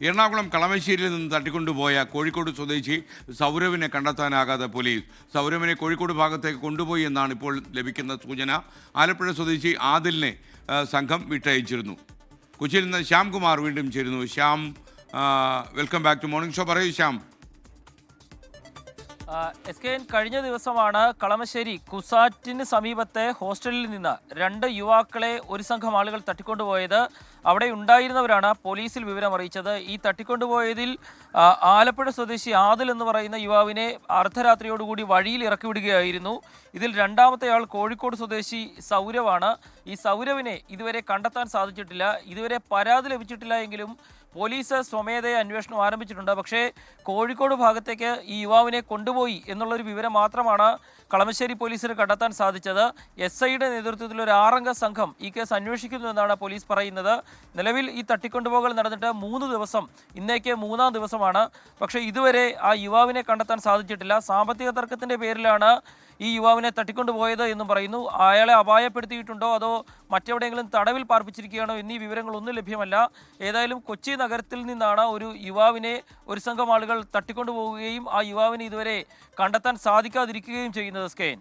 എറണാകുളം കളമശ്ശേരിയിൽ നിന്ന് തട്ടിക്കൊണ്ടുപോയ കോഴിക്കോട് സ്വദേശി സൗരവിനെ കണ്ടെത്താനാകാതെ പോലീസ്. സൗരവിനെ കോഴിക്കോട് ഭാഗത്തേക്ക് കൊണ്ടുപോയി എന്നാണ് ഇപ്പോൾ ലഭിക്കുന്ന സൂചന. ആലപ്പുഴ സ്വദേശി ആദിലിനെ സംഘം വിട്ടയച്ചിരുന്നു. കൊച്ചിയിൽ നിന്ന് ശ്യാംകുമാർ വീണ്ടും ചേരുന്നു. Shyam, welcome back to morning show. പറയൂ ശ്യാം. SKN കഴിഞ്ഞ ദിവസമാണ് കളമശ്ശേരി കുസാറ്റിന് സമീപത്തെ ഹോസ്റ്റലിൽ നിന്ന് 2 യുവാക്കളെ ഒരു സംഘം ആളുകൾ തട്ടിക്കൊണ്ടുപോയത്. അവിടെ ഉണ്ടായിരുന്നവരാണ് പോലീസിൽ വിവരം അറിയിച്ചത്. ഈ തട്ടിക്കൊണ്ടുപോയതിൽ ആലപ്പുഴ സ്വദേശി ആദിൽ എന്ന് പറയുന്ന യുവാവിനെ അർദ്ധരാത്രിയോടുകൂടി വഴിയിൽ ഇറക്കി വിടുകയായിരുന്നു. ഇതിൽ രണ്ടാമത്തെ ആൾ കോഴിക്കോട് സ്വദേശി സൗരവാണ്. ഈ സൗരവിനെ ഇതുവരെ കണ്ടെത്താൻ സാധിച്ചിട്ടില്ല. ഇതുവരെ പരാതി ലഭിച്ചിട്ടില്ല എങ്കിലും പോലീസ് സ്വമേധയ അന്വേഷണം ആരംഭിച്ചിട്ടുണ്ട്. പക്ഷേ കോഴിക്കോട് ഭാഗത്തേക്ക് ഈ യുവാവിനെ കൊണ്ടുപോയി എന്നുള്ളൊരു വിവരം മാത്രമാണ് കളമശ്ശേരി പോലീസിന് കണ്ടെത്താൻ സാധിച്ചത്. SIയുടെ നേതൃത്വത്തിൽ ഒരു 6 അംഗ സംഘം ഈ കേസ് അന്വേഷിക്കുന്നു എന്നാണ് പോലീസ് പറയുന്നത്. നിലവിൽ ഈ തട്ടിക്കൊണ്ടുപോകൽ നടന്നിട്ട് 3 ദിവസം, ഇന്നേക്ക് 3-ാം ദിവസമാണ്. പക്ഷേ ഇതുവരെ ആ യുവാവിനെ കണ്ടെത്താൻ സാധിച്ചിട്ടില്ല. സാമ്പത്തിക തർക്കത്തിൻ്റെ പേരിലാണ് ഈ യുവാവിനെ തട്ടിക്കൊണ്ടുപോയത് എന്നും പറയുന്നു. അയാളെ അപായപ്പെടുത്തിയിട്ടുണ്ടോ അതോ മറ്റെവിടെയെങ്കിലും തടവിൽ പാർപ്പിച്ചിരിക്കുകയാണോ എന്നീ വിവരങ്ങളൊന്നും ലഭ്യമല്ല. ഏതായാലും കൊച്ചി നഗരത്തിൽ നിന്നാണ് ഒരു യുവാവിനെ ഒരു സംഘം ആളുകൾ തട്ടിക്കൊണ്ടുപോവുകയും ആ യുവാവിനെ ഇതുവരെ കണ്ടെത്താൻ സാധിക്കാതിരിക്കുകയും ചെയ്യുന്നത്. SKN.